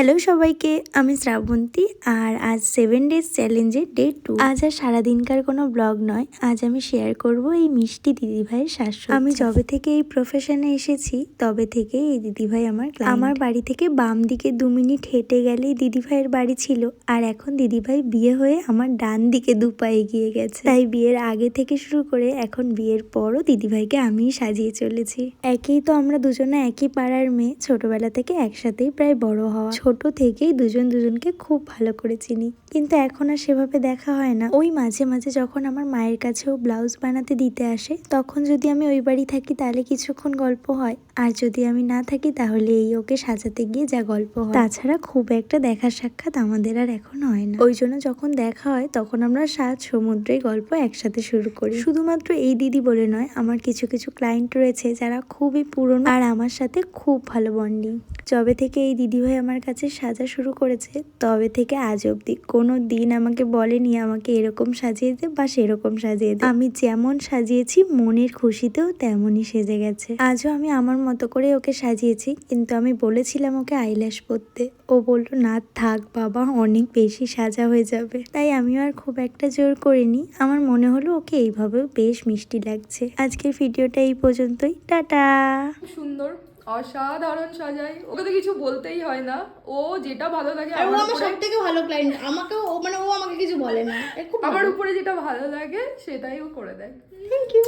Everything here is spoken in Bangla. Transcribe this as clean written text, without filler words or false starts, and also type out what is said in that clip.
হ্যালো সবাইকে, আমি শ্রাবন্তী আর আজ 7 ডেজ চ্যালেঞ্জের ডে 2। আজ আর সারাদিনকার কোনো ব্লগ নয়, আজ আমি শেয়ার করব এই মিষ্টি দিদিভাইয়ের শাশুড়ি। আমি যবে থেকে এই প্রফেশনে এসেছি তবে থেকে এই দিদিভাই আমার বাড়ি থেকে বাম দিকে 2 মিনিট হেঁটে গেলেই দিদিভাইয়ের বাড়ি ছিল। আর এখন দিদিভাই বিয়ে হয়ে আমার ডান দিকে 2 পা এগিয়ে গেছে। তাই বিয়ের আগে থেকে শুরু করে এখন বিয়ের পরও দিদিভাইকে আমিই সাজিয়ে চলেছি। একেই তো আমরা দুজনে একই পাড়ার মেয়ে, ছোটবেলা থেকে একসাথেই প্রায় বড় হওয়া। ছোট থেকেই দুজন দুজনকে খুব ভালো করে চিনি, কিন্তু এখন আর সেভাবে দেখা হয় না। ওই মাঝে মাঝে যখন আমার মায়ের কাছেও ব্লাউজ বানাতে দিতে আসে, তখন যদি আমি ওই বাড়ি থাকি তাহলে কিছুক্ষণ গল্প হয়, আর যদি আমি না থাকি তাহলে এই ওকে সাজাতে গিয়ে যা গল্প হয়। তাছাড়া খুব একটা দেখা সাক্ষাৎ আমাদের আর এখন হয় না। ওই জন্য যখন দেখা হয় তখন আমরা 7 সমুদ্রে গল্প একসাথে শুরু করি। শুধুমাত্র এই দিদি বলে নয়, আমার কিছু কিছু ক্লায়েন্ট রয়েছে যারা খুবই পুরনো আর আমার সাথে খুব ভালো বন্ডিং। যবে থেকে এই দিদিভাই আমার কাছে সাজা শুরু করেছে তবে থেকে আজ অবধি কোনো দিন আমাকে বলেনি আমাকে এরকম সাজিয়ে দে বা সেরকম সাজিয়ে দে। আমি যেমন সাজিয়েছি মনের খুশিতেও তেমনই সেজে গেছে। আজও আমি আমার মতো করে ওকে সাজিয়েছি, কিন্তু আমি বলেছিলাম ওকে আইল্যাশ পরতে, ও বলল না থাক বাবা, অনেক বেশি সাজা হয়ে যাবে। তাই আমিও আর খুব একটা জোর করিনি। আমার মনে হলো ওকে এইভাবেও বেশ মিষ্টি লাগছে। আজকের ভিডিওটা এই পর্যন্তই, টাটা। সুন্দর অসাধারণ সাজাই, ওকে তো কিছু বলতেই হয় না, ও যেটা ভালো লাগে আর ও আমার সবথেকে ভালো ক্লায়েন্ট, আমাকেও ও আমাকে কিছু বলে না, আমার উপরে যেটা ভালো লাগে সেটাই ও করে দেয়। Thank you.